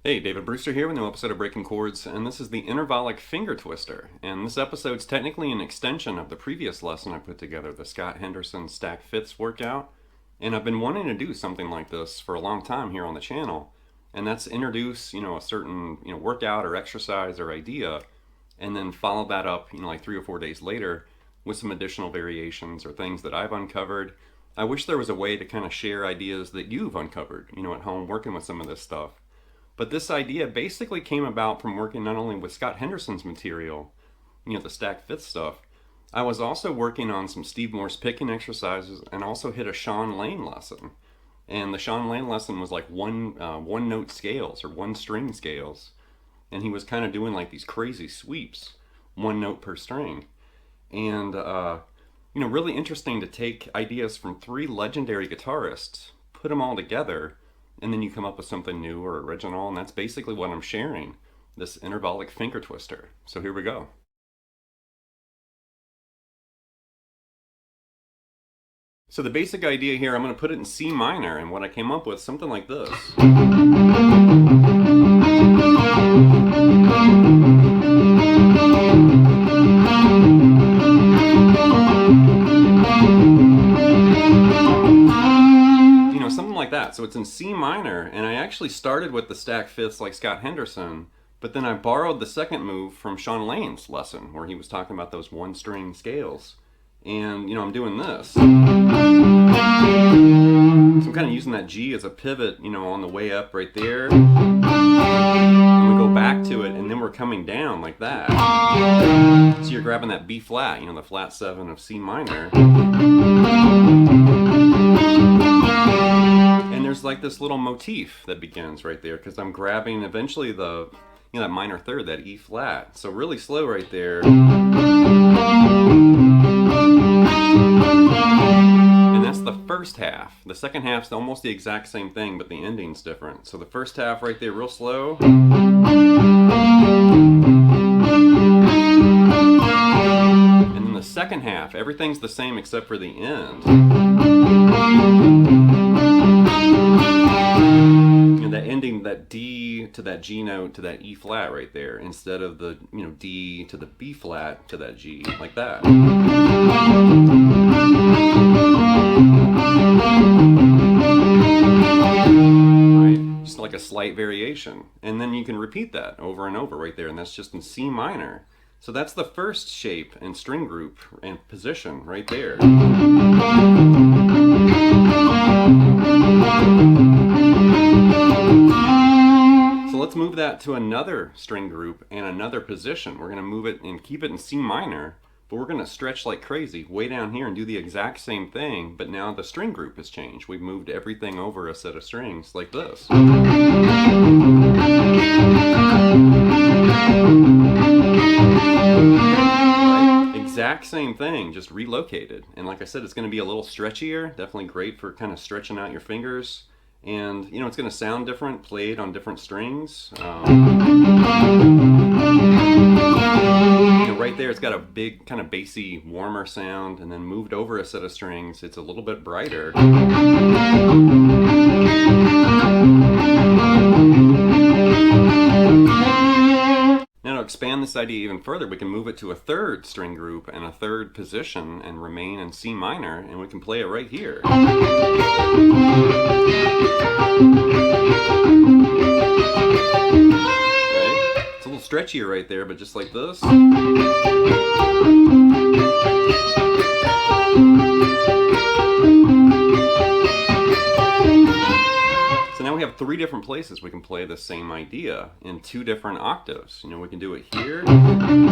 Hey, David Brewster here with a new episode of Breaking Chords, and this is the Intervallic Finger-Twister. And this episode's technically an extension of the previous lesson I put together, the Scott Henderson stack fifths workout. And I've been wanting to do something like this for a long time here on the channel, and that's introduce, a certain, workout or exercise or idea, and then follow that up, like 3 or 4 days later with some additional variations or things that I've uncovered. I wish there was a way to kind of share ideas that you've uncovered, at home working with some of this stuff. But this idea basically came about from working not only with Scott Henderson's material, the stack fifth stuff. I was also working on some Steve Morse picking exercises and also hit a Shawn Lane lesson. And the Shawn Lane lesson was like one note scales or one string scales. And he was kind of doing like these crazy sweeps, one note per string. And, really interesting to take ideas from three legendary guitarists, put them all together, and then you come up with something new or original, and that's basically what I'm sharing, this intervallic finger twister. So here we go. So the basic idea here, I'm going to put it in C minor, and what I came up with, something like this. Something like that. So it's in C minor, and I actually started with the stack fifths like Scott Henderson, but then I borrowed the second move from Shawn Lane's lesson where he was talking about those one string scales. And, I'm doing this. So I'm kind of using that G as a pivot, on the way up right there. And we go back to it, and then we're coming down like that. So you're grabbing that B flat, the flat 7 of C minor. And there's like this little motif that begins right there because I'm grabbing eventually the, that minor third, that E flat. So really slow right there. And that's the first half. The second half's almost the exact same thing, but the ending's different. So the first half right there, real slow. And then the second half, everything's the same except for the end. And that ending, that D to that G note to that E flat right there, instead of the, D to the B flat to that G, like that. Right? Just like a slight variation. And then you can repeat that over and over right there, and that's just in C minor. So that's the first shape and string group and position right there. So let's move that to another string group and another position. We're going to move it and keep it in C minor, but we're going to stretch like crazy way down here and do the exact same thing, but now the string group has changed. We've moved everything over a set of strings like this. Right? Exact same thing, just relocated. And like I said, it's going to be a little stretchier, definitely great for kind of stretching out your fingers. And, it's going to sound different, played on different strings. Right there, it's got a big, kind of bassy, warmer sound, and then moved over a set of strings, it's a little bit brighter. Now to expand this idea even further, we can move it to a third string group and a third position and remain in C minor, and we can play it right here. Right? It's a little stretchier right there, but just like this. So now we have 3 different places we can play the same idea in 2 different octaves. We can do it here. We can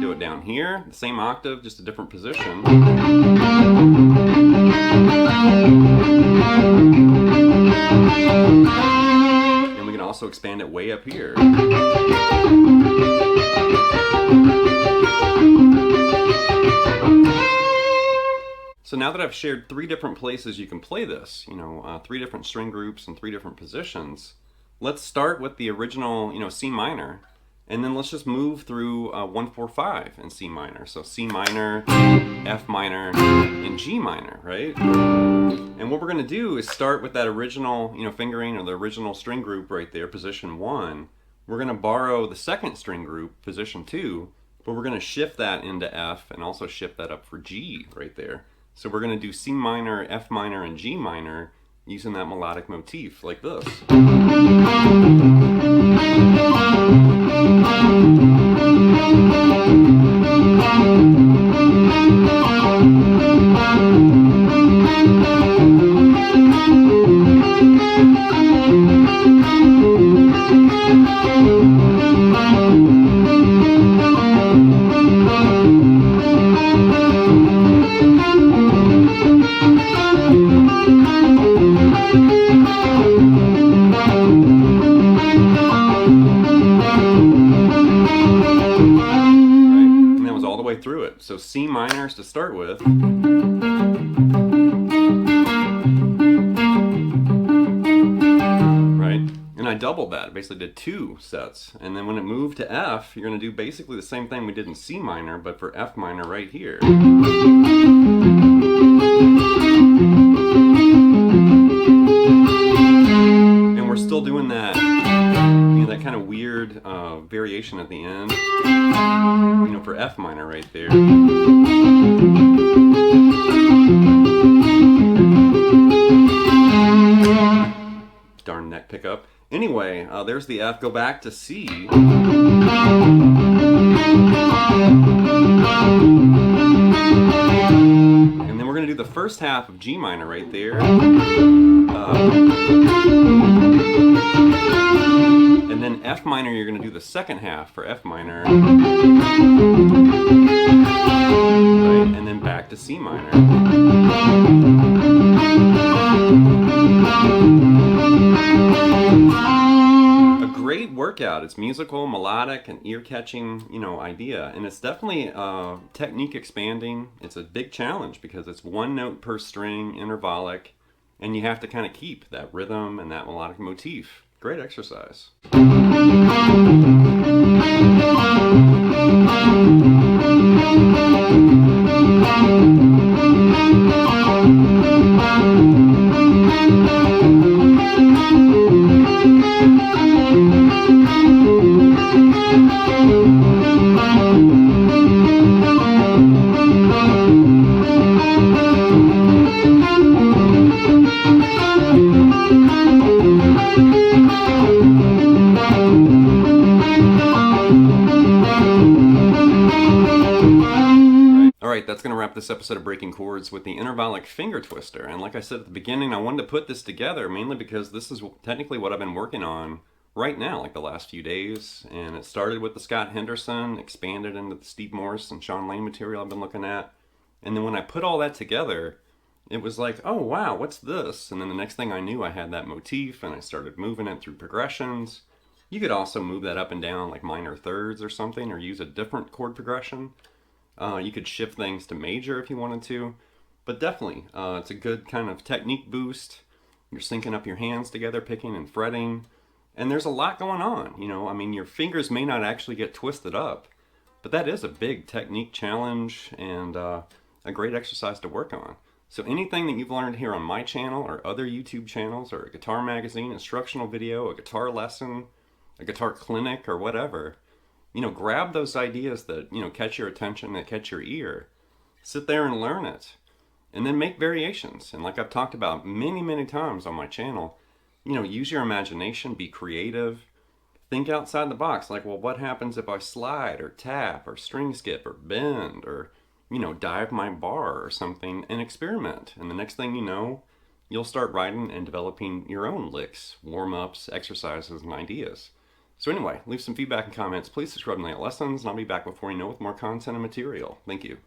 do it down here, the same octave, just a different position. And we can also expand it way up here. So now that I've shared 3 different places you can play this, 3 different string groups and 3 different positions, let's start with the original, C minor, And then let's just move through 1, 4, 5 in C minor. So C minor, F minor, and G minor, right? And what we're going to do is start with that original, fingering, or the original string group right there, position 1. We're going to borrow the second string group, position 2, but we're going to shift that into F and also shift that up for G right there. So we're going to do C minor, F minor, and G minor using that melodic motif like this. Through it. So C minors to start with. Right? And I doubled that. I basically did 2 sets. And then when it moved to F, you're going to do basically the same thing we did in C minor, but for F minor right here. And we're still doing that, that kind of weird variation at the end. For F minor right there. Darn neck pickup. Anyway, there's the F. Go back to C. And then we're going to do the first half of G minor right there. And then F minor, you're going to do the second half for F minor. Right? And then back to C minor. A great workout. It's musical, melodic, and ear-catching, idea. And it's definitely technique expanding. It's a big challenge because it's 1 note per string, intervallic, and you have to kind of keep that rhythm and that melodic motif. Great exercise. That's going to wrap this episode of Breaking Chords with the Intervallic Finger-Twister. And like I said at the beginning, I wanted to put this together mainly because this is technically what I've been working on right now, like the last few days. And it started with the Scott Henderson, expanded into the Steve Morse and Shawn Lane material I've been looking at. And then when I put all that together, it was like, oh wow, what's this? And then the next thing I knew, I had that motif and I started moving it through progressions. You could also move that up and down like minor thirds or something, or use a different chord progression. You could shift things to major if you wanted to, but definitely it's a good kind of technique boost. You're syncing up your hands together, picking and fretting, and there's a lot going on. I mean, your fingers may not actually get twisted up, but that is a big technique challenge and a great exercise to work on. So anything that you've learned here on my channel or other YouTube channels or a guitar magazine, instructional video, a guitar lesson, a guitar clinic, or whatever, grab those ideas that, catch your attention, that catch your ear. Sit there and learn it. And then make variations. And like I've talked about many, many times on my channel, use your imagination, be creative. Think outside the box. Like, well, what happens if I slide or tap or string skip or bend or, dive my bar or something and experiment. And the next thing you know, you'll start writing and developing your own licks, warm-ups, exercises, and ideas. So anyway, leave some feedback and comments. Please subscribe to Night Lessons, and I'll be back before you know with more content and material. Thank you.